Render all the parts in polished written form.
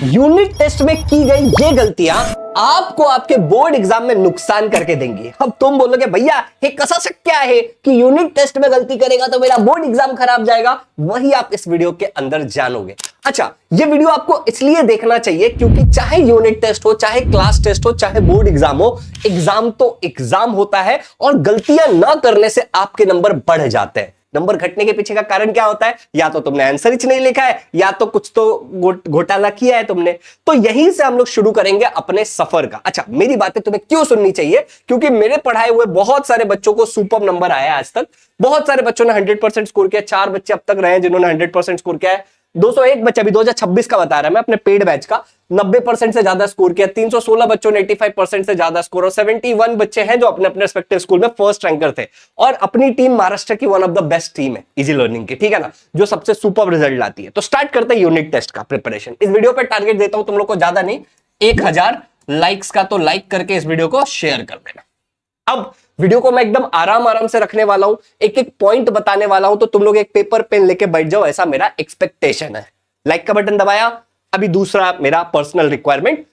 Unit test में की गई ये गलतियां आपको आपके बोर्ड एग्जाम में नुकसान करके देंगी। अब तुम बोलोगे भैया ये कसा से क्या है कि यूनिट टेस्ट में गलती करेगा तो मेरा बोर्ड एग्जाम खराब जाएगा, वही आप इस वीडियो के अंदर जानोगे। अच्छा, ये वीडियो आपको इसलिए देखना चाहिए क्योंकि चाहे यूनिट टेस्ट हो, चाहे क्लास टेस्ट हो, चाहे बोर्ड एग्जाम हो, एग्जाम तो एग्जाम होता है और गलतियां ना करने से आपके नंबर बढ़ जाते हैं। नंबर घटने के पीछे का कारण क्या होता है? या तो तुमने आंसर ही नहीं लिखा है या तो कुछ तो घोटाला किया है तुमने। तो यहीं से हम लोग शुरू करेंगे अपने सफर का। अच्छा, मेरी बातें तुम्हें क्यों सुननी चाहिए? क्योंकि मेरे पढ़ाए हुए बहुत सारे बच्चों को सुपर नंबर आया आज तक। बहुत सारे बच्चों ने 100% स्कोर किया। 4 बच्चे अब तक रहे हैं जिन्होंने 100% स्कोर किया है। 201 बच्चा भी 2026 का बता रहा है मैं अपने पेड बैच का, 90% से ज्यादा स्कोर किया। 316 बच्चों ने 85% से ज्यादा स्कोर और 71 बच्चे हैं जो अपने अपने रिस्पेक्टिव स्कूल में फर्स्ट रैंकर थे। और अपनी टीम महाराष्ट्र की one of the best team है इजी लर्निंग की, ठीक है ना, जो सबसे सुपर रिजल्ट लाती है। तो स्टार्ट करते हैं यूनिट टेस्ट का प्रिपरेशन। इस वीडियो पे टारगेट देता हूं तुम लोग को, ज्यादा नहीं, 1000 लाइक्स का। तो लाइक करके इस वीडियो को शेयर कर देना। अब वीडियो को मैं एकदम आराम से रखने वाला हूं, एक एक पॉइंट बताने वाला हूं, तो तुम लोग एक पेपर पेन लेके बैठ जाओ, ऐसा मेरा एक्सपेक्टेशन है। लाइक का बटन दबाया। अभी दूसरा मेरा पर्सनल रिक्वायरमेंट,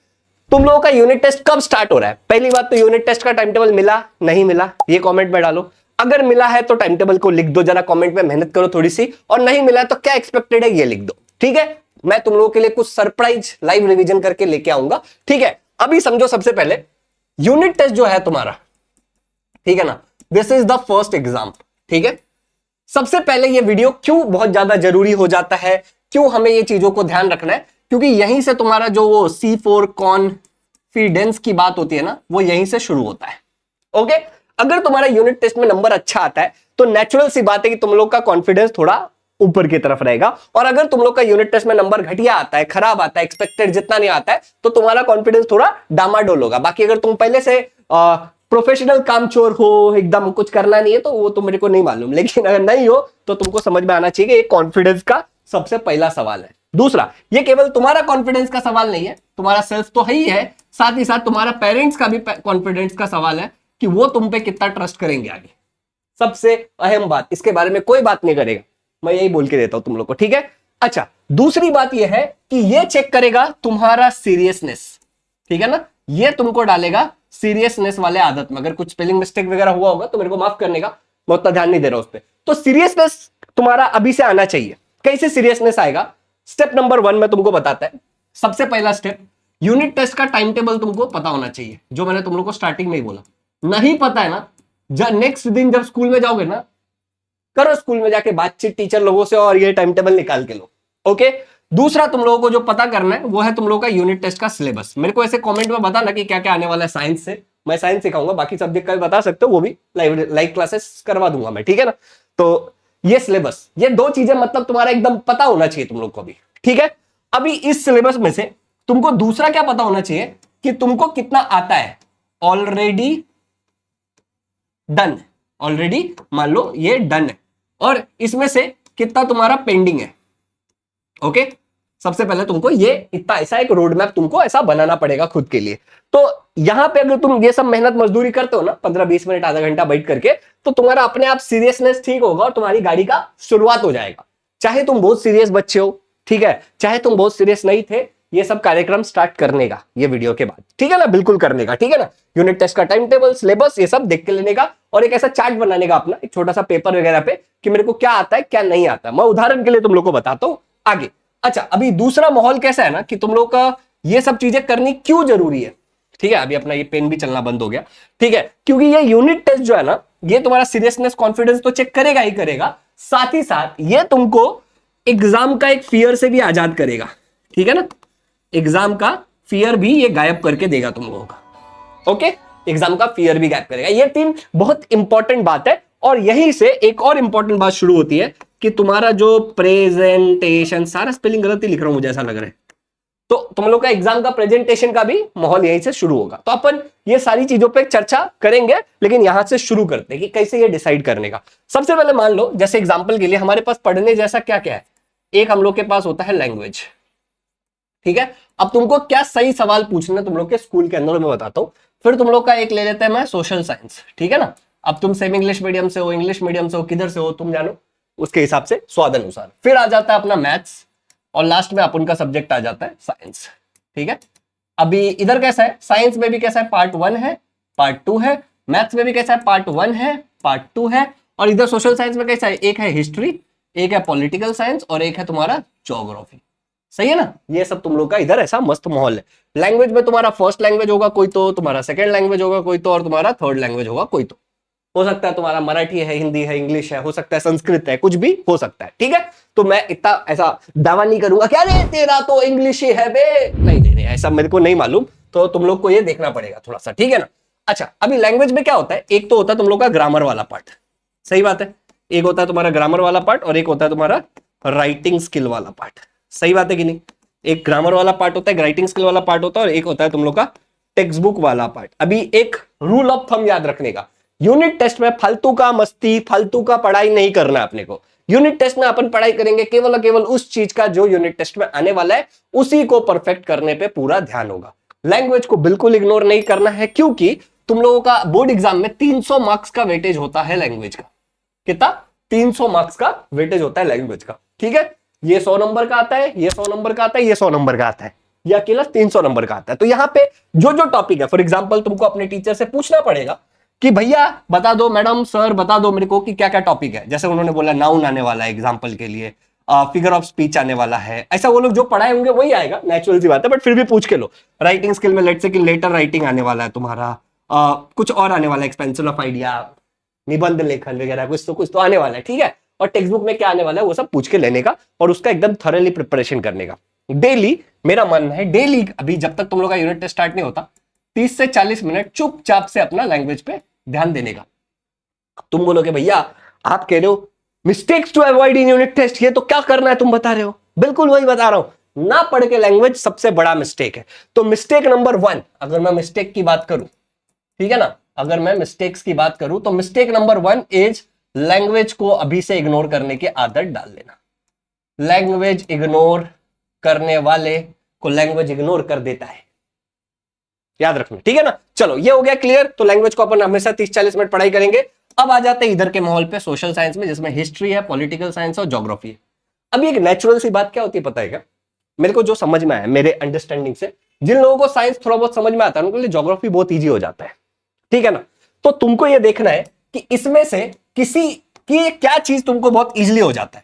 तुम लोगों का यूनिट टेस्ट कब स्टार्ट हो रहा है? पहली बात तो यूनिट टेस्ट का टाइम टेबल मिला नहीं मिला ये कमेंट में डालो। अगर मिला है तो टाइम टेबल को लिख दो जरा कमेंट में, मेहनत करो थोड़ी सी। और नहीं मिला है तो क्या एक्सपेक्टेड है ये लिख दो, ठीक है। मैं तुम लोगों के लिए कुछ सरप्राइज लाइव रिवीजन करके लेके आऊंगा, ठीक है। अभी समझो, सबसे पहले यूनिट टेस्ट जो है तुम्हारा, ठीक है ना, this is the first exam, ठीक है। सबसे पहले ये वीडियो क्यों बहुत ज्यादा जरूरी हो जाता है, क्यों हमें ये चीजों को ध्यान रखना है? क्योंकि यहीं से तुम्हारा जो वो C4 कॉन्फिडेंस की बात होती है ना, वो यहीं से शुरू होता है। ओके, अगर तुम्हारा यूनिट टेस्ट में नंबर अच्छा आता है तो नेचुरल सी बात है कि तुम लोग का कॉन्फिडेंस थोड़ा ऊपर की तरफ रहेगा। और अगर तुम लोग का यूनिट टेस्ट में नंबर घटिया आता है, खराब आता है, एक्सपेक्टेड जितना नहीं आता है, तो तुम्हारा कॉन्फिडेंस थोड़ा डामाडोल होगा। बाकी अगर तुम पहले से प्रोफेशनल कामचोर हो, एकदम कुछ करना नहीं है, तो वो तो मेरे को नहीं मालूम, लेकिन अगर नहीं हो तो तुमको समझ में आना चाहिए कि ये कॉन्फिडेंस का सबसे पहला सवाल है। दूसरा, ये केवल तुम्हारा कॉन्फिडेंस का सवाल नहीं है, तुम्हारा सेल्फ तो है ही है, साथ ही साथ तुम्हारा पेरेंट्स का भी कॉन्फिडेंस का सवाल है कि वो तुम पे कितना ट्रस्ट करेंगे आगे। सबसे अहम बात, इसके बारे में कोई बात नहीं करेगा, मैं यही बोल के देता हूं तुम लोग को, ठीक है। अच्छा, दूसरी बात यह है कि ये चेक करेगा तुम्हारा सीरियसनेस, ठीक है ना, ये तुमको डालेगा सीरियसनेस वाले आदत में। अगर कुछ स्पेलिंग मिस्टेक वगैरह हुआ होगा तो मेरे को माफ करने का, मैं उतना ध्यान नहीं दे रहा उस पर। तो सीरियसनेस तुम्हारा अभी से आना चाहिए। कैसे सीरियसनेस आएगा? स्टेप नंबर 1 में तुमको बताता है। सबसे पहला स्टेप, यूनिट टेस्ट का टाइम टेबल तुमको पता होना चाहिए, जो मैंने तुम लोग को स्टार्टिंग में ही बोला। नहीं पता है ना, नेक्स्ट दिन जब स्कूल में जाओगे ना, करो स्कूल में जाके बातचीत टीचर लोगों से और ये टाइम टेबल निकाल के लो, ओके। दूसरा तुम लोगों को जो पता करना है वो है तुम लोगों का यूनिट टेस्ट का सिलेबस। मेरे को ऐसे कमेंट में बताना कि क्या क्या आने वाला है साइंस से, मैं साइंस सिखाऊंगा, बाकी सब्जेक्ट का भी बता सकते हो, वो भी लाइव क्लासेस करवा दूंगा मैं, ठीक है ना। तो ये सिलेबस, ये दो चीजें मतलब तुम्हारा एकदम पता होना चाहिए तुम लोग को भी, ठीक है। अभी इस सिलेबस में से तुमको दूसरा क्या पता होना चाहिए कि तुमको कितना आता है ऑलरेडी डन, ऑलरेडी मान लो ये डन है, और इसमें से कितना तुम्हारा पेंडिंग है, ओके। सबसे पहले तुमको ये इतना ऐसा एक रोड मैप तुमको ऐसा बनाना पड़ेगा खुद के लिए। तो यहां पे अगर तुम ये सब मेहनत मजदूरी करते हो ना, 15-20 मिनट आधा घंटा बैठ करके, तो तुम्हारा अपने आप सीरियसनेस ठीक होगा और तुम्हारी गाड़ी का शुरुआत हो जाएगा। चाहे तुम बहुत सीरियस बच्चे हो, ठीक है, चाहे तुम बहुत सीरियस नहीं थे, ये सब कार्यक्रम स्टार्ट करने का ये वीडियो के बाद, ठीक है ना, बिल्कुल करने का, ठीक है ना। यूनिट टेस्ट का टाइम टेबल, सिलेबस, ये सब देख के लेने का और एक ऐसा चार्ट बनाने का अपना, एक छोटा सा पेपर वगैरह पे कि मेरे को क्या आता है क्या नहीं आता। मैं उदाहरण के लिए तुम लोग को बताता हूं आगे। अच्छा, अभी दूसरा माहौल कैसा है ना कि तुम लोग का ये सब चीजें करनी क्यों जरूरी है, ठीक है। अभी अपना ये पेन भी चलना बंद हो गया, ठीक है, क्योंकि ये यूनिट टेस्ट जो है ना, ये तुम्हारा सीरियसनेस कॉन्फिडेंस तो चेक करेगा ही करेगा, साथ ही साथ ये तुमको एग्जाम का एक फियर से भी आजाद करेगा, ठीक है ना। एग्जाम का फियर भी ये गायब करके देगा तुम लोगों का, ओके। एग्जाम का फियर भी गायब करेगा। ये 3 बहुत इंपॉर्टेंट बात है। और यहीं से एक और इंपॉर्टेंट बात शुरू होती है कि तुम्हारा जो प्रेजेंटेशन, सारा स्पेलिंग गलत ही लिख रहा हूं मुझे ऐसा लग रहा है, तो तुम लोग का एग्जाम का प्रेजेंटेशन का भी माहौल यहीं से शुरू होगा। तो अपन ये सारी चीजों पे चर्चा करेंगे, लेकिन यहां से शुरू करते हैं कि कैसे ये डिसाइड करने का। सबसे पहले मान लो, जैसे एग्जांपल के लिए हमारे पास पढ़ने जैसा क्या क्या है। एक हम लोग के पास होता है लैंग्वेज, ठीक है। अब तुमको क्या सही सवाल पूछना है तुम लोग के स्कूल के अंदर, मैं बताता हूं। फिर तुम लोग का एक ले लेते हैं मैं सोशल साइंस, ठीक है ना। अब तुम सेम इंग्लिश मीडियम से हो, इंग्लिश मीडियम से हो, किधर से हो तुम जानो, उसके हिसाब से स्वाद अनुसार। फिर आ जाता है अपना मैथ्स, और लास्ट में अपन का सब्जेक्ट आ जाता है साइंस। ठीक है, अभी इधर कैसा है, साइंस में भी कैसा है, पार्ट 1 है, पार्ट 2 है, मैथ्स में भी कैसा है, पार्ट 1 है, पार्ट 2 है, और इधर सोशल साइंस में कैसा है, एक है हिस्ट्री, एक है पॉलिटिकल साइंस और एक है तुम्हारा ज्योग्राफी। सही है ना, ये सब तुम लोग का इधर ऐसा मस्त माहौल है। लैंग्वेज में तुम्हारा फर्स्ट लैंग्वेज होगा कोई तो, तुम्हारा सेकंड लैंग्वेज होगा कोई तो, और तुम्हारा थर्ड लैंग्वेज होगा कोई तो। हो सकता है तुम्हारा मराठी है, हिंदी है, इंग्लिश है, हो सकता है संस्कृत है, कुछ भी हो सकता है। ठीक है, तो मैं इतना ऐसा दावा नहीं करूंगा क्या रे तेरा तो इंग्लिश ही है बे, नहीं नहीं नहीं, ऐसा मेरे को नहीं मालूम, तो तुम लोग को ये देखना पड़ेगा थोड़ा सा। ठीक है ना। अच्छा, अभी लैंग्वेज में क्या होता है, एक तो होता है तुम लोग का ग्रामर वाला पार्ट, सही बात है, एक होता है तुम्हारा ग्रामर वाला पार्ट और एक होता है तुम्हारा राइटिंग स्किल वाला पार्ट। सही बात है कि नहीं, एक ग्रामर वाला पार्ट होता है, राइटिंग स्किल वाला पार्ट होता है, और एक होता है तुम लोग का टेक्स्ट बुक वाला पार्ट। अभी एक रूल ऑफ थंब याद रखने का, यूनिट टेस्ट में फालतू का मस्ती, फालतू का पढ़ाई नहीं करना अपने को। यूनिट टेस्ट में अपन पढ़ाई करेंगे केवल और केवल उस चीज का जो यूनिट टेस्ट में आने वाला है, उसी को परफेक्ट करने पे पूरा ध्यान होगा। लैंग्वेज को बिल्कुल इग्नोर नहीं करना है, क्योंकि तुम लोगों का बोर्ड एग्जाम में 300 मार्क्स का वेटेज होता है लैंग्वेज का। कितना, 300 मार्क्स का वेटेज होता है लैंग्वेज का। ठीक है, ये 100 नंबर का आता है, ये 100 नंबर का आता है, ये 100 नंबर का आता है, ये अकेला 300 नंबर का आता है। तो यहां पे जो जो टॉपिक है, फॉर एग्जांपल तुमको अपने टीचर से पूछना पड़ेगा कि भैया बता दो, मैडम सर बता दो मेरे को कि क्या क्या टॉपिक है। जैसे उन्होंने बोला नाउन आने वाला है एग्जांपल के लिए, फिगर ऑफ स्पीच आने वाला है, ऐसा वो लोग जो पढ़ाए होंगे वही आएगा, नेचुरल सी बात है, बट फिर भी पूछ के लो। राइटिंग स्किल में लेट्स से कि लेटर राइटिंग आने वाला है तुम्हारा, कुछ और आने वाला है, एक्सपेंशन ऑफ आइडिया, निबंध लेखन वगैरह कुछ तो आने वाला है। ठीक है, और टेक्स्ट बुक में क्या आने वाला है वो सब पूछ के लेने का और उसका एकदम थॉरली प्रिपरेशन करने का। डेली मेरा मानना है, डेली अभी जब तक तुम लोग का यूनिट टेस्ट स्टार्ट नहीं होता, 30 से 40 मिनट चुपचाप से अपना लैंग्वेज पे ध्यान देने का। तुम बोलोगे भैया आप कह रहे हो mistakes to avoid in unit test, ये तो क्या करना है तुम बता रहे हो, बिल्कुल वही बता रहा हूं, ना पढ़ के लैंग्वेज सबसे बड़ा मिस्टेक है। तो मिस्टेक नंबर 1, अगर मैं मिस्टेक की बात करूं, ठीक है ना, अगर मैं मिस्टेक्स की बात करूं तो मिस्टेक नंबर 1 इज लैंग्वेज को अभी से इग्नोर करने की आदत डाल लेना। लैंग्वेज इग्नोर करने वाले को लैंग्वेज इग्नोर कर देता है, याद रखना। ठीक है ना, चलो ये हो गया क्लियर। तो लैंग्वेज को अपन हमेशा 30-40 मिनट पढ़ाई करेंगे। अब आ जाते हैं इधर के माहौल पे, सोशल साइंस में, जिसमें हिस्ट्री है, पॉलिटिकल साइंस और ज्योग्राफी है। अभी एक नेचुरल सी बात क्या होती है पता है क्या, मेरे को जो समझ में आया, मेरे अंडरस्टैंडिंग से, जिन लोगों को साइंस थोड़ा बहुत समझ में आता है उनके लिए ज्योग्राफी बहुत ईजी हो जाता है। ठीक है ना, तो तुमको ये देखना है कि इसमें से किसी की क्या चीज तुमको बहुत इजीली हो जाता है।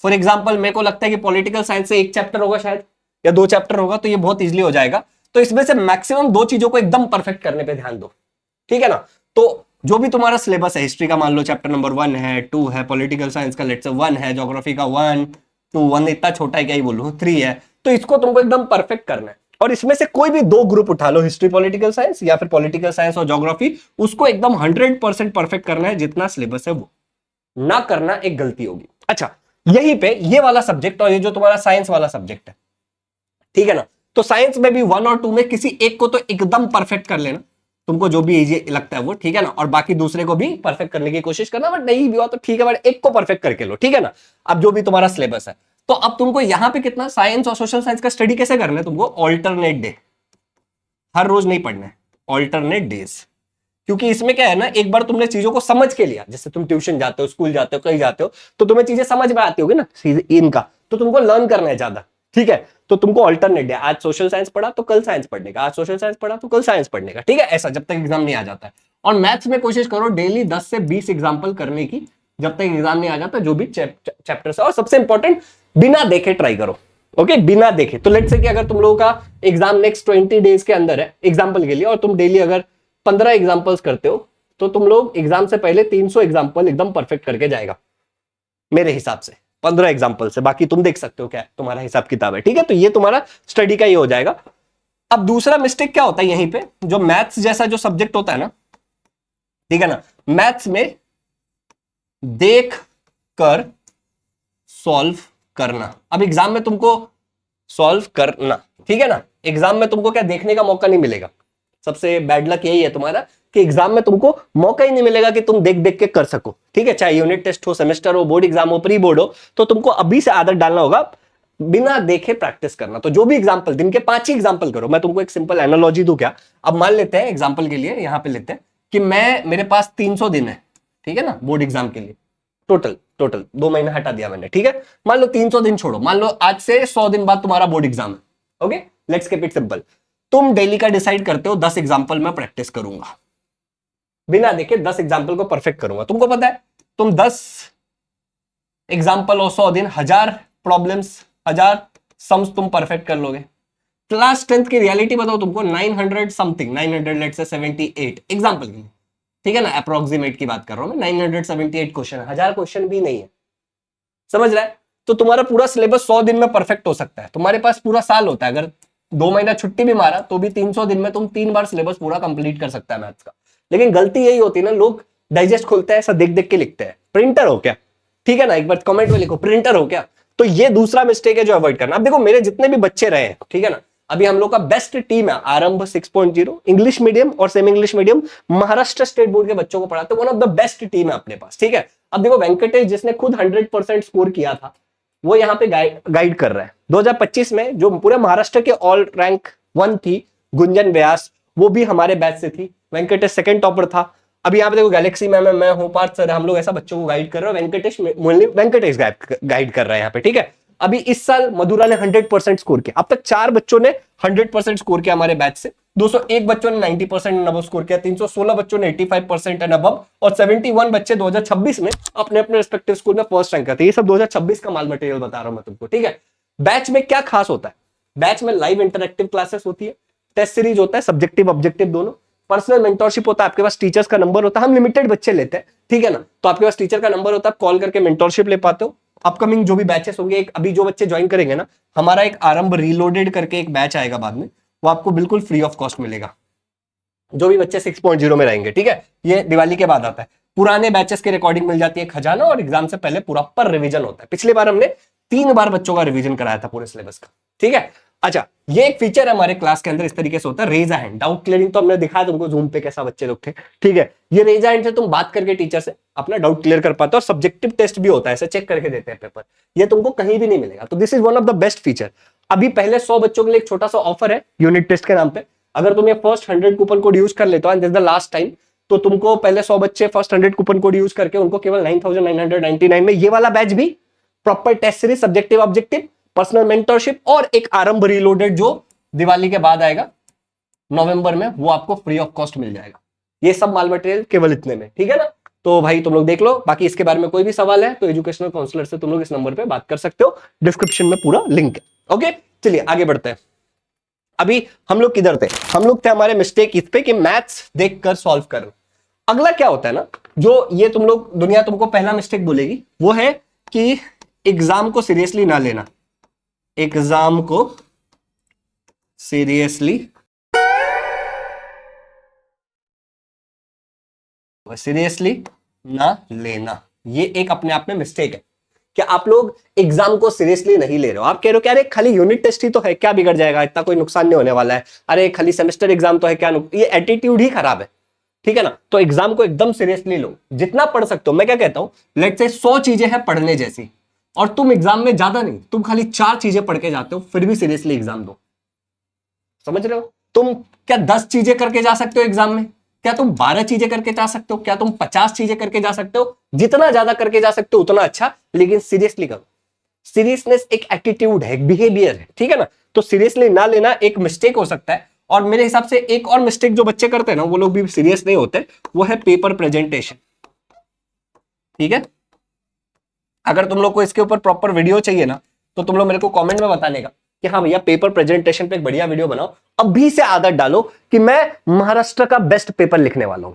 फॉर एग्जाम्पल मेरे को लगता है कि पॉलिटिकल साइंस से 1 चैप्टर होगा शायद, या 2 चैप्टर होगा, तो ये बहुत इजीली हो जाएगा। तो इसमें से मैक्सिमम 2 चीजों को एकदम परफेक्ट करने पे ध्यान दो। ठीक है ना, तो जो भी तुम्हारा सिलेबस है, हिस्ट्री का मान लो चैप्टर नंबर 1 है, 2 है, पॉलिटिकल साइंस का लेट्स से 1 है, ज्योग्राफी का 1, 2, 1 इतना छोटा है क्या ही बोलूं, 3 है, तो इसको तुमको एकदम परफेक्ट करना है। और इसमें से कोई भी 2 ग्रुप उठा लो, हिस्ट्री पॉलिटिकल साइंस या फिर पॉलिटिकल साइंस और ज्योग्राफी, उसको एकदम 100% परफेक्ट करना है, जितना सिलेबस है वो ना करना एक गलती होगी। अच्छा, यहीं पे ये वाला सब्जेक्ट और ये जो तुम्हारा साइंस वाला सब्जेक्ट है, ठीक है ना, तो साइंस में भी 1 और 2 में किसी एक को तो एकदम परफेक्ट कर लेना, तुमको जो भी इजी लगता है वो, ठीक है ना, और बाकी दूसरे को भी परफेक्ट करने की कोशिश करना, बट नहीं भी हुआ तो ठीक है, बट एक को परफेक्ट करके लो। ठीक है ना, अब जो भी तुम्हारा सिलेबस है, तो अब तुमको यहां पे कितना साइंस और सोशल साइंस का स्टडी कैसे करना है, तुमको ऑल्टरनेट डे, हर रोज नहीं पढ़ना है, ऑल्टरनेट डेज। क्योंकि इसमें क्या है ना, एक बार तुमने चीजों को समझ के लिया, जैसे तुम ट्यूशन जाते हो, स्कूल जाते हो, कहीं जाते हो, तो तुम्हें चीजें समझ में आती होगी ना इनका, तो तुमको लर्न करना है ज्यादा। ठीक है, तो तुमको ऑल्टरनेट डे, आज सोशल साइंस पढ़ा तो कल साइंस पढ़ने का, आज सोशल साइंस पढ़ा तो कल साइंस पढ़ने का। ठीक है, ऐसा जब तक एग्जाम नहीं आ जाता है। और मैथ्स में कोशिश करो डेली 10 से 20 एग्जाम्पल करने की, जब तक एग्जाम नहीं आ जाता, जो भी चैप्टर से। और सबसे इंपॉर्टेंट, बिना देखे ट्राई करो। ओके, बिना देखे। तो लेट्स से कि अगर तुम लोगों का एग्जाम नेक्स्ट 20 डेज के अंदर है एग्जाम्पल के लिए, और तुम डेली अगर 15 एग्जाम्पल्स करते हो, तो तुम लोग एग्जाम से पहले 300 एग्जाम्पल एकदम परफेक्ट करके जाएगा मेरे हिसाब से, 15 एग्जाम्पल से। बाकी तुम देख सकते हो क्या तुम्हारा हिसाब किताब है। ठीक है, तो ये तुम्हारा स्टडी का ही हो जाएगा। अब दूसरा मिस्टेक क्या होता है यहीं पे, जो मैथ्स जैसा जो सब्जेक्ट होता है ना, ठीक है ना, मैथ्स में देख कर सॉल्व करना। अब एग्जाम में तुमको सॉल्व करना, ठीक है ना, एग्जाम में तुमको क्या देखने का मौका नहीं मिलेगा। सबसे बैड लक यही है तुम्हारा कि एग्जाम में तुमको मौका ही नहीं मिलेगा कि तुम देख देख के कर सको। ठीक है, चाहे यूनिट टेस्ट हो, सेमेस्टर हो, बोर्ड एग्जाम हो, प्री बोर्ड हो, तो तुमको अभी से आदत डालना होगा बिना देखे प्रैक्टिस करना। तो जो भी एग्जाम्पल, दिन के 5 ही एग्जाम्पल करो। मैं तुमको एक सिंपल एनालॉजी दूं क्या, अब मान लेते हैं एग्जाम्पल के लिए, यहां पे लेते हैं कि मेरे पास 300 दिन है, ठीक है ना, बोर्ड एग्जाम के लिए टोटल टोटल 2 महीना हटा दिया मैंने, ठीक है। मान लो 300 दिन छोड़ो, मान लो आज से 100 दिन बाद तुम्हारा बोर्ड एग्जाम है। Okay, let's keep it simple. तुम डेली का डिसाइड करते हो 10 एग्जाम्पल मैं प्रैक्टिस करूंगा, बिना देखे 10 एग्जाम्पल को परफेक्ट करूंगा। तुमको पता है तुम 10 एग्जाम्पल और 100 दिन 1000 प्रॉब्लम्स 1000 सम्स तुम परफेक्ट कर लोगे। क्लास 10th की रियलिटी बताओ तुमको 900 समथिंग, 900 लेट्स से 78 एग्जाम्पल के लिए, ठीक है ना, अप्रोक्सीमेट की बात कर रहा हूं मैं। 978 क्वेश्चन है, 1000 क्वेश्चन भी नहीं है, समझ रहा है। तो तुम्हारा पूरा सिलेबस 100 दिन में परफेक्ट हो सकता है। तुम्हारे पास पूरा साल होता है, अगर 2 महीना छुट्टी भी मारा तो भी 300 दिन में तुम 3 बार सिलेबस पूरा कंप्लीट कर सकता है मैथ्स का। लेकिन गलती यही होती है ना, लोग डाइजेस्ट खोलते हैं ऐसा देख देख के लिखते हैं, प्रिंटर हो क्या, ठीक है ना, एक बार कमेंट में लिखो प्रिंटर हो क्या। तो ये दूसरा मिस्टेक है जो अवॉइड करना। अब देखो मेरे जितने भी बच्चे रहे हैं, ठीक है ना, अभी हम लोग का बेस्ट टीम है आरंभ 6.0, इंग्लिश मीडियम और semi English medium Maharashtra state board के बच्चों को पढ़ाते, one of the best team है अपने पास, ठीक है। अब देखो वेंकटेश जिसने खुद 100% स्कोर किया था, वो यहाँ पे गाइड कर रहा है। 2025 में जो पूरे महाराष्ट्र के ऑल रैंक 1 थी, गुंजन व्यास, वो भी हमारे बैच से थी। वेंकटेश सेकंड टॉपर था। अभी यहाँ पे देखो गैलेक्सी मैम है, मैं हूँ, पार्थ सर, हम लोग ऐसा बच्चों को गाइड कर रहे हैं। वेंकटेश गाइड कर रहा है यहाँ पे, ठीक है। अभी इस साल मधुरा ने 100% स्कोर किया। अब तक 4 बच्चों ने 100% स्कोर किया हमारे बैच से, 201 बच्चों ने 90% एंड अबव स्कोर किया, 316 बच्चों ने 85% एंड अबव, और 71 बच्चे 2026 में अपने अपने रिस्पेक्टिव स्कूल में फर्स्ट रैंक करते। ये सब 2026 का माल मटेरियल बता रहा हूं मैं तुमको, ठीक है। बैच में क्या खास होता है, बैच में लाइव इंटरेक्टिव क्लासेस होती है, टेस्ट सीरीज होता है, सब्जेक्टिव ऑब्जेक्टिव दोनों, पर्सनल मेंटोरशिप होता है, आपके पास टीचर्स का नंबर होता है, हम लिमिटेड बच्चे लेते हैं, ठीक है ना, तो आपके पास टीचर का नंबर होता है, कॉल करके मेंटोरशिप ले पाते हो। अपकमिंग जो भी बैचेस होंगे, एक अभी जो बच्चे ज्वाइन करेंगे ना, हमारा एक आरंभ रीलोडेड करके एक बैच आएगा बाद में, वो आपको बिल्कुल फ्री ऑफ कॉस्ट मिलेगा, जो भी बच्चे 6.0 में रहेंगे, ठीक है। ये दिवाली के बाद आता है। पुराने बैचेस की रिकॉर्डिंग मिल जाती है, खजाना, और एग्जाम से पहले प्रॉपर रिवीजन होता है। पिछली बार हमने 3 बार बच्चों का रिवीजन कराया था पूरे सिलेबस का, ठीक है। अच्छा, ये एक फीचर है हमारे क्लास के अंदर, इस तरीके से होता है, raise a hand. Doubt clearing तो हमने दिखाया तुमको जूम पे कैसा बच्चे लोग थे, ठीक है। ये रेज अ हैंड से तुम बात करके टीचर से अपना डाउट क्लियर कर पाते हो, और सब्जेक्टिव टेस्ट भी होता है, ऐसे चेक करके देते हैं पेपर, ये तुमको कहीं भी नहीं मिलेगा। तो this is one of the best feature. अभी पहले 100 बच्चों के लिए एक छोटा सा ऑफर है यूनिट टेस्ट के नाम पे। अगर तुम ये फर्स्ट 100 कूपन कोड यूज कर लेते हो, and this is the last time, तो तुमको पहले 100 बच्चे फर्स्ट 100 कूपन कोड यूज करके उनको केवल 9999 में ये वाला बैच भी, proper test series, subjective objective, personal mentorship, और एक आरंभ रीलोडेड जो दिवाली के बाद आएगा नवंबर में, वो आपको फ्री ऑफ कॉस्ट मिल जाएगा। ये सब माल मटेरियल केवल इतने में, ठीक है ना। तो भाई तुम लोग देख लो, बाकी इसके बारे में कोई भी सवाल है तो एजुकेशनल काउंसलर से तुम लोग इस नंबर पे बात कर सकते हो, डिस्क्रिप्शन में पूरा लिंक है। ओके, चलिए आगे बढ़ते हैं। अभी हम लोग किधर थे, हम लोग थे हमारे मिस्टेक इस पे कि मैथ्स देखकर सॉल्व कर। अगला क्या होता है ना, जो ये तुम लोग, दुनिया तुमको पहला मिस्टेक बोलेगी, वो है कि एग्जाम को सीरियसली ना लेना, एग्जाम को सीरियसली ना लेना। ये एक अपने आप में मिस्टेक है कि आप लोग एग्जाम को सीरियसली नहीं ले रहे हो। आप कह रहे हो कि अरे खाली यूनिट टेस्ट ही तो है, क्या बिगड़ जाएगा, इतना कोई नुकसान नहीं होने वाला है, अरे खाली सेमेस्टर एग्जाम तो है, क्या ये एटीट्यूड ही खराब है, ठीक है ना। तो एग्जाम को एकदम सीरियसली लो, जितना पढ़ सकते हो। मैं क्या कहता हूं, लेट्स से 100 चीजें हैं पढ़ने जैसी, और तुम एग्जाम में ज्यादा नहीं, तुम खाली 4 चीजें पढ़ के जाते हो, फिर भी सीरियसली एग्जाम दो। समझ रहे हो, तुम क्या 10 चीजें करके जा सकते हो एग्जाम में, क्या तुम 12 चीजें करके जा सकते हो, क्या तुम 50 चीजें करके जा सकते हो, जितना ज्यादा करके जा सकते हो उतना अच्छा, लेकिन सीरियसली करो। सीरियसनेस एक एटीट्यूड है, एक बिहेवियर है, ठीक है ना। तो सीरियसली ना लेना एक मिस्टेक हो सकता है। और मेरे हिसाब से एक और मिस्टेक जो बच्चे करते हैं ना, वो लोग भी सीरियस नहीं होते, वो है पेपर प्रेजेंटेशन, ठीक है। अगर तुम लोग को इसके ऊपर प्रॉपर वीडियो चाहिए ना, तो तुम लोग मेरे को कमेंट में बताने का कि हाँ भैया पेपर प्रेजेंटेशन पे एक बढ़िया वीडियो बनाओ। अभी से आदत डालो कि मैं महाराष्ट्र का बेस्ट पेपर लिखने वाला हूं,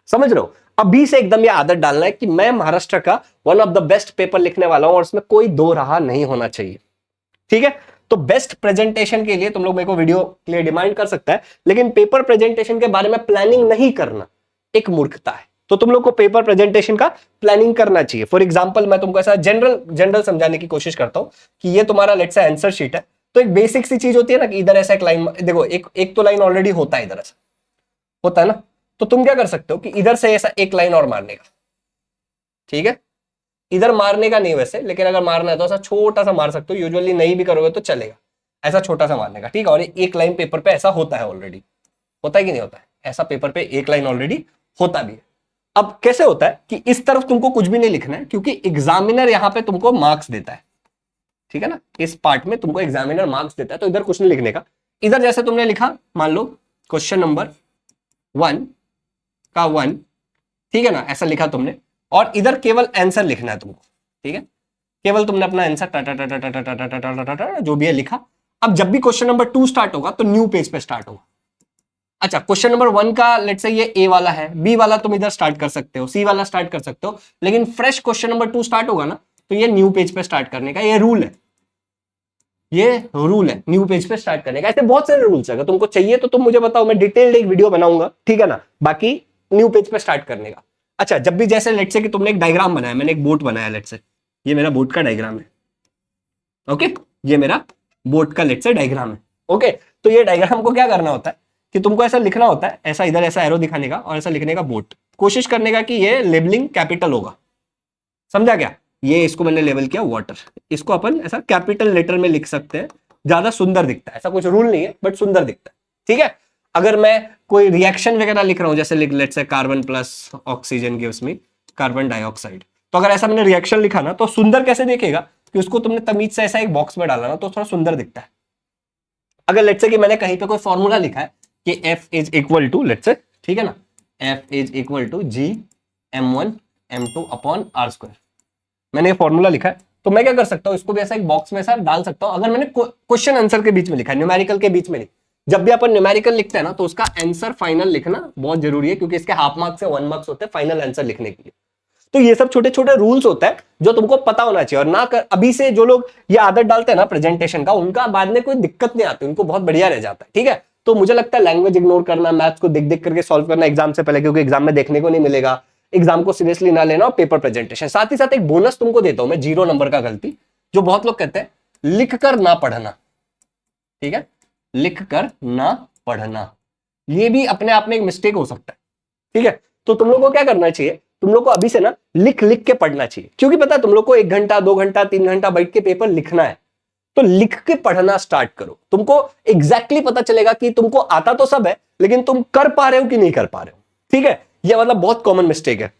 समझ रहे हो। अभी से एकदम ये आदत डालना है कि मैं महाराष्ट्र का one of the best paper लिखने वाला हूं, और उसमें कोई दो राह नहीं होना चाहिए, ठीक है। तो बेस्ट प्रेजेंटेशन के लिए तुम लोग मेरे को वीडियो के लिए डिमांड कर सकता है, लेकिन पेपर प्रेजेंटेशन के बारे में प्लानिंग नहीं करना एक मूर्खता है। तो तुम लोग को पेपर प्रेजेंटेशन का प्लानिंग करना चाहिए। फॉर एग्जांपल मैं तुमको ऐसा जनरल समझाने की कोशिश करता हूं कि ये तुम्हारा लेट्स से आंसर शीट है, तो एक बेसिक सी चीज होती है ना कि इधर ऐसा एक लाइन, देखो एक तो लाइन ऑलरेडी होता है, इधर ऐसा होता है ना, तो तुम क्या कर सकते हो कि इधर से ऐसा एक लाइन और मारने का, ठीक है। इधर मारने का नहीं वैसे, लेकिन अगर मारना है तो ऐसा छोटा सा मार सकते हो, यूजुअली नहीं भी करोगे तो चलेगा, ऐसा छोटा सा मारने का, ठीक है। और एक लाइन पेपर पे ऐसा होता है ऑलरेडी, होता है कि नहीं होता है, ऐसा पेपर पे एक लाइन ऑलरेडी होता भी है। अब कैसे होता है कि इस तरफ तुमको कुछ भी नहीं लिखना है, क्योंकि एग्जामिनर यहां पे तुमको मार्क्स देता है, ठीक है ना, इस पार्ट में तुमको एग्जामिनर मार्क्स देता है, तो इधर कुछ नहीं लिखने का। इधर जैसे तुमने लिखा, मान लो क्वेश्चन नंबर 1 का 1, ठीक है ना, ऐसा लिखा तुमने, और इधर केवल आंसर लिखना है तुमको, ठीक है, केवल तुमने अपना आंसर जो भी है लिखा। अब जब भी क्वेश्चन नंबर 2 स्टार्ट होगा तो न्यू पेज पे स्टार्ट होगा। अच्छा, क्वेश्चन नंबर 1 का लेट्स से ये ए वाला है, बी वाला तुम इधर स्टार्ट कर सकते हो, सी वाला स्टार्ट कर सकते हो, लेकिन फ्रेश क्वेश्चन नंबर 2 स्टार्ट होगा ना, तो ये न्यू पेज पे स्टार्ट करने का, ये रूल है, ये रूल है न्यू पेज पे स्टार्ट करने का। ऐसे बहुत सारे रूल्स है, अगर तुमको चाहिए तो तुम मुझे बताओ, मैं डिटेल्ड एक वीडियो बनाऊंगा, ठीक है ना, बाकी न्यू पेज पे स्टार्ट करने का। अच्छा, जब भी जैसे लेट्स से कि तुमने एक डायग्राम बनाया, मैंने एक बोट बनाया लेट्स से, ये मेरा बोट का डायग्राम है, ओके, ये मेरा बोट का लेट्स से डायग्राम है, ओके। तो ये डायग्राम को क्या करना होता है कि तुमको ऐसा लिखना होता है, ऐसा इधर ऐसा एरो दिखाने का और ऐसा लिखने का बोट, कोशिश करने का कि ये लेबलिंग कैपिटल होगा, समझा क्या। ये इसको मैंने लेवल किया वाटर, इसको अपन ऐसा कैपिटल लेटर में लिख सकते हैं, ज्यादा सुंदर दिखता है, ऐसा कुछ रूल नहीं है बट सुंदर दिखता है, ठीक है। अगर मैं कोई रिएक्शन वगैरह लिख रहा हूं, जैसे let's say carbon plus oxygen gives me carbon dioxide, तो अगर ऐसा मैंने रिएक्शन लिखा ना, तो सुंदर कैसे देखेगा कि उसको तुमने तमीज से ऐसा एक बॉक्स में डाला ना, तो थोड़ा सुंदर दिखता है। अगर लेट्स से कि मैंने कहीं पे कोई फॉर्मूला लिखा है कि F is equal to let's say, ठीक है ना, F is equal to G m1m2 upon r square, मैंने ये फॉर्मूला लिखा है, तो मैं क्या कर सकता हूं, इसको भी ऐसा एक बॉक्स में ऐसा डाल सकता हूं। अगर मैंने क्वेश्चन आंसर के बीच में लिखा है, न्यूमेरिकल के बीच में नहीं, जब भी अपन न्यूमेरिकल लिखते हैं ना, तो उसका आंसर फाइनल लिखना बहुत जरूरी है, क्योंकि इसके हाफ मार्क्स से 1 मार्क्स होते हैं फाइनल आंसर लिखने के लिए। तो ये सब छोटे छोटे रूल्स होते हैं जो तुमको पता होना चाहिए, और ना कर अभी से जो लोग ये आदत डालते हैं ना प्रेजेंटेशन का, उनका बाद में कोई दिक्कत नहीं आती, उनको बहुत बढ़िया रह जाता है, ठीक है। तो मुझे लगता है लैंग्वेज इग्नोर करना, मैथ्स को देख देख करके सॉल्व करना एग्जाम से पहले, क्योंकि एग्जाम में देखने को नहीं मिलेगा, एग्जाम को सीरियसली ना लेना, और पेपर प्रेजेंटेशन। साथ ही साथ एक बोनस तुमको देता हूं मैं, 0 नंबर का गलती, जो बहुत लोग कहते हैं, लिख कर ना पढ़ना, ठीक है, लिख कर ना पढ़ना, ये भी अपने आप में एक मिस्टेक हो सकता है, ठीक है। तो तुम लोग को क्या करना चाहिए, तुम लोग को अभी से ना लिख लिख के पढ़ना चाहिए, क्योंकि पता है तुम लोग को 1 घंटा 2 घंटा 3 घंटा बैठ के पेपर लिखना है, तो लिख के पढ़ना स्टार्ट करो, तुमको एग्जैक्टली पता चलेगा कि तुमको आता तो सब है, लेकिन तुम कर पा रहे हो कि नहीं कर पा रहे हो, ठीक है। यह मतलब बहुत कॉमन मिस्टेक है।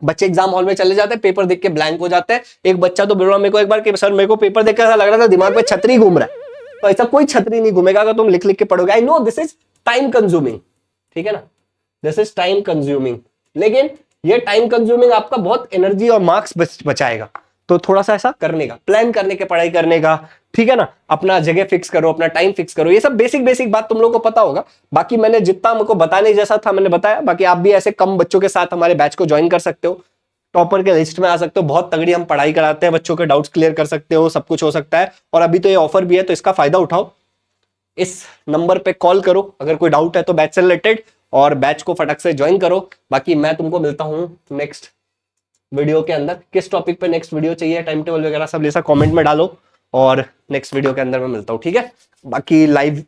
बच्चे एग्जाम हॉल में चले जाते हैं, पेपर देख के ब्लैंक हो जाते हैं। एक बच्चा तो बोला मेरे को एक बार कि सर मेरे को पेपर देख के ऐसा लग रहा था दिमाग में छतरी घूम रहा है, तो ऐसा कोई छतरी नहीं घूमेगा अगर तुम लिख लिख के पढ़ोगे। I know this is time consuming, ठीक है ना, दिस इज टाइम कंज्यूमिंग, लेकिन ये टाइम कंज्यूमिंग आपका बहुत एनर्जी और मार्क्स बचाएगा। तो थोड़ा सा ऐसा करने का, प्लान करने के, पढ़ाई करने का, ठीक है ना, अपना जगह फिक्स करो, अपना टाइम फिक्स करो, ये सब बेसिक बेसिक बात तुम लोगों को पता होगा। बाकी मैंने जितना मुझको बताने जैसा था मैंने बताया, बाकी आप भी ऐसे कम बच्चों के साथ हमारे बैच को ज्वाइन कर सकते हो, टॉपर के लिस्ट में आ सकते हो, बहुत तगड़ी हम पढ़ाई कराते हैं, बच्चों के डाउट्स क्लियर कर सकते हो, सब कुछ हो सकता है। और अभी तो ये ऑफर भी है, तो इसका फायदा उठाओ, इस नंबर पे कॉल करो अगर कोई डाउट है तो बैच से रिलेटेड, और बैच को फटक से ज्वाइन करो। बाकी मैं तुमको मिलता हूं नेक्स्ट वीडियो के अंदर। किस टॉपिक पे नेक्स्ट वीडियो चाहिए, टाइम टेबल वगैरह सब जैसा कमेंट में डालो, और नेक्स्ट वीडियो के अंदर मैं मिलता हूं, ठीक है। बाकी लाइव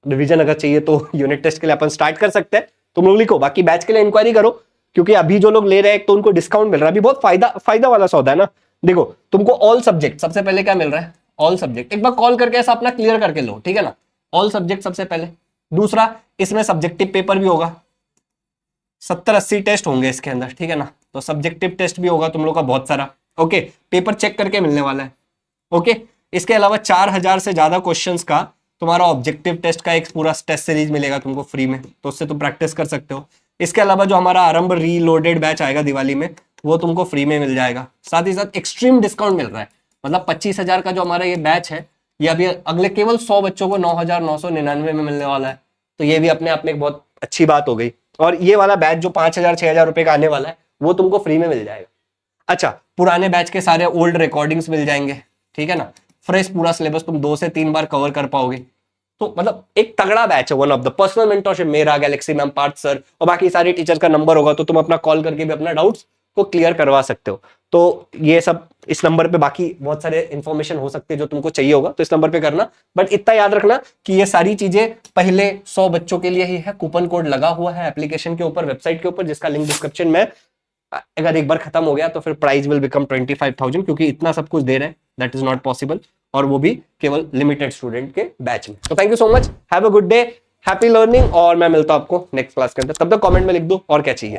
रिवीजन अगर चाहिए तो यूनिट टेस्ट के लिए अपन स्टार्ट कर सकते हैं, तुम लोग लिखो। बाकी बैच के लिए इंक्वायरी करो, क्योंकि अभी जो लोग ले रहे हैं तो उनको डिस्काउंट मिल रहा है, अभी बहुत फायदा वाला सौदा है ना। देखो तुमको ऑल सब्जेक्ट सबसे पहले क्या मिल रहा है, ऑल सब्जेक्ट एक बार कॉल करके ऐसा अपना क्लियर करके लो, ठीक है ना, ऑल सब्जेक्ट सबसे पहले। दूसरा, इसमें सब्जेक्टिव पेपर भी होगा, 70-80 टेस्ट होंगे इसके अंदर, ठीक है ना, तो सब्जेक्टिव टेस्ट भी होगा तुम लोग का बहुत सारा, ओके, पेपर चेक करके मिलने वाला है, ओके। इसके अलावा 4000 से ज्यादा क्वेश्चंस का तुम्हारा ऑब्जेक्टिव टेस्ट का एक पूरा टेस्ट सीरीज मिलेगा तुमको फ्री में, तो उससे तुम प्रैक्टिस कर सकते हो। इसके अलावा जो हमारा आरंभ रीलोडेड बैच आएगा दिवाली में, वो तुमको फ्री में मिल जाएगा। साथ ही साथ एक्सट्रीम डिस्काउंट मिल रहा है, मतलब 25,000 का जो हमारा ये बैच है, ये अभी अगले केवल 100 बच्चों को 9,999 में मिलने वाला है, तो ये भी अपने आप में एक बहुत अच्छी बात हो गई। और ये वाला बैच जो 5,000-6,000 रुपए का आने वाला है, वो तुमको फ्री में मिल जाएगा। अच्छा, पुराने बैच के सारे ओल्ड रिकॉर्डिंग्स मिल जाएंगे, ठीक है ना, फ्रेश पूरा सिलेबस तुम 2 से 3 बार कवर कर पाओगे। तो मतलब एक तगड़ा बैच है, one of the personal mentorship, मेरा, गैलेक्सी मैम, पार्थ सर और बाकी सारे टीचर्स का नंबर होगा, तो तुम अपना कॉल करके भी अपना डाउट्स को क्लियर करवा सकते हो। तो ये सब इस नंबर पे, बाकी बहुत सारे इंफॉर्मेशन हो सकते हैं जो तुमको चाहिए होगा, तो इस नंबर पे करना। बट इतना याद रखना कि ये सारी चीजें पहले 100 बच्चों के लिए ही है, कूपन कोड लगा हुआ है एप्लीकेशन के ऊपर, वेबसाइट के ऊपर, जिसका लिंक डिस्क्रिप्शन में। अगर एक बार खत्म हो गया तो फिर प्राइस विल बिकम 25,000, क्योंकि इतना सब कुछ दे रहे हैं, दैट इज नॉट पॉसिबल, और वो भी केवल लिमिटेड स्टूडेंट के बैच में। तो thank you so much, have a good day, happy learning, और मैं मिलता हूं आपको नेक्स्ट क्लास के अंदर। तब तक कमेंट में लिख दो और क्या चाहिए।